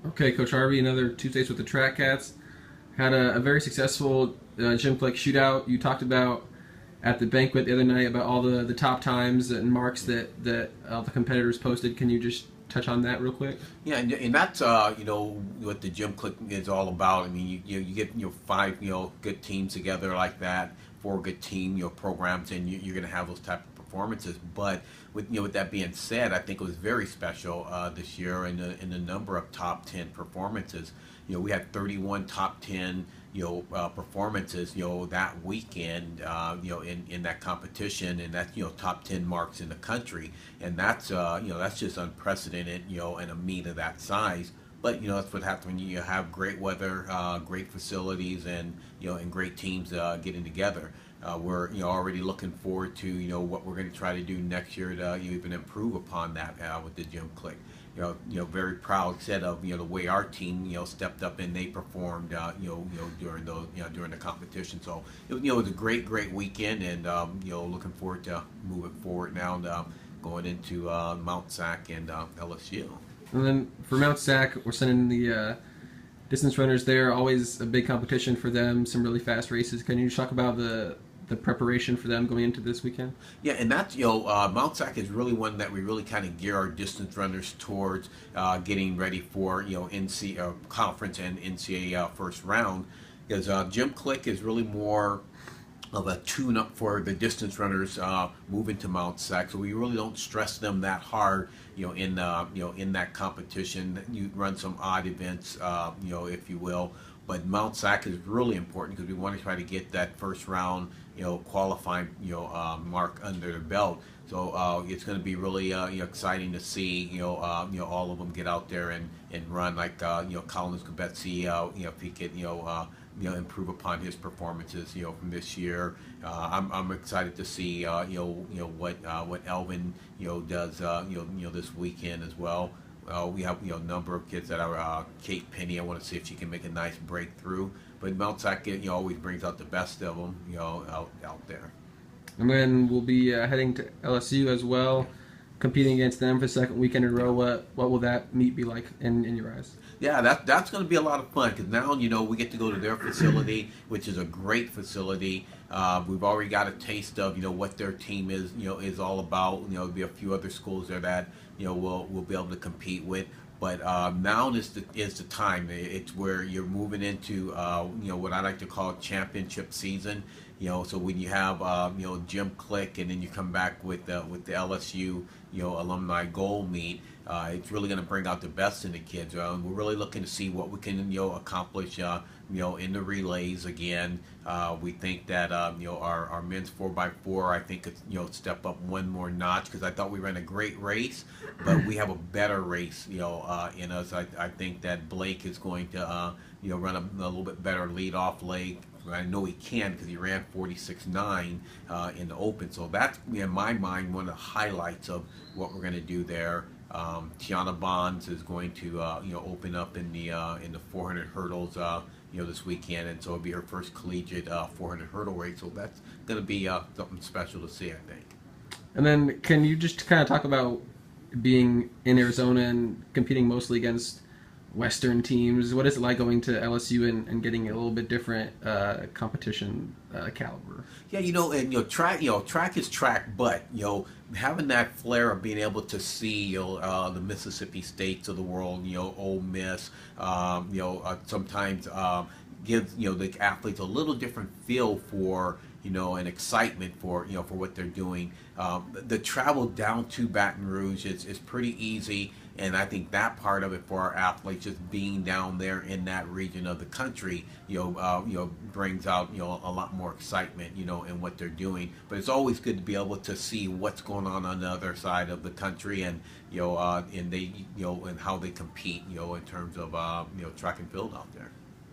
Okay, Coach Harvey, another Tuesdays with the Track Cats. Had a very successful gym click shootout. You talked about at the banquet the other night about all the top times and marks that all the competitors posted. Can you just touch on that real quick? Yeah, and that's what the gym click is all about. I mean, you get five good teams together like that, four good team programs, and you're going to have those type of performances. But with that being said, I think it was very special this year in the number of top 10 performances. We had 31 top 10 performances that weekend in that competition, and that's top 10 marks in the country, and that's just unprecedented in a meet of that size. But that's what happens when you have great weather, great facilities, and great teams getting together. We're already looking forward to what we're going to try to do next year to even improve upon that with the gym click. Very proud said of the way our team stepped up and they performed during those during the competition. So it was a great weekend, and looking forward to moving forward now and going into Mount Sac and LSU. And then for Mount Sac, we're sending the distance runners there. Always a big competition for them. Some really fast races. Can you just talk about the preparation for them going into this weekend? Yeah, and that's Mount Sac is really one that we really kind of gear our distance runners towards getting ready for NC conference and NCAA first round, because Gym Click is really more of a tune-up for the distance runners moving to Mount Sac. So we really don't stress them that hard, in that competition. You run some odd events, if you will. But Mount Sac is really important because we want to try to get that first round, qualifying, mark under the belt. So it's going to be really exciting to see all of them get out there and run like Collins Kubetsi, if he could improve upon his performances from this year. I'm excited to see what Elvin does this weekend as well. We have a number of kids that are Kate Penny. I want to see if she can make a nice breakthrough. But Mount Sac always brings out the best of them out there. And then we'll be heading to LSU as well, competing against them for the second weekend in a row. What will that meet be like in your eyes? Yeah, that's going to be a lot of fun because now we get to go to their facility, which is a great facility. We've already got a taste of what their team is all about. There'll be a few other schools there that we'll be able to compete with. But now is the time. It's where you're moving into what I like to call championship season. So when you have Gym Click and then you come back with the LSU alumni goal meet, it's really going to bring out the best in the kids. We're really looking to see what we can accomplish in the relays again. We think that our men's 4x4, I think it's step up one more notch, because I thought we ran a great race, but we have a better race in us. I think that Blake is going to run a little bit better lead off leg. I know he can because he ran 46.9 in the open. So that's, in my mind, one of the highlights of what we're going to do there. Tiana Bonds is going to open up in the 400 hurdles this weekend, and so it'll be her first collegiate 400 hurdle race. So that's going to be something special to see, I think. And then can you just kind of talk about being in Arizona and competing mostly against Western teams? What is it like going to LSU and getting a little bit different competition caliber? Yeah, and track is track, but having that flair of being able to see the Mississippi States of the world, Ole Miss, sometimes gives the athletes a little different feel for and excitement for for what they're doing. The travel down to Baton Rouge is pretty easy, and I think that part of it for our athletes, just being down there in that region of the country, brings out a lot more excitement in what they're doing. But it's always good to be able to see what's going on the other side of the country, and and they and how they compete in terms of track and field out there.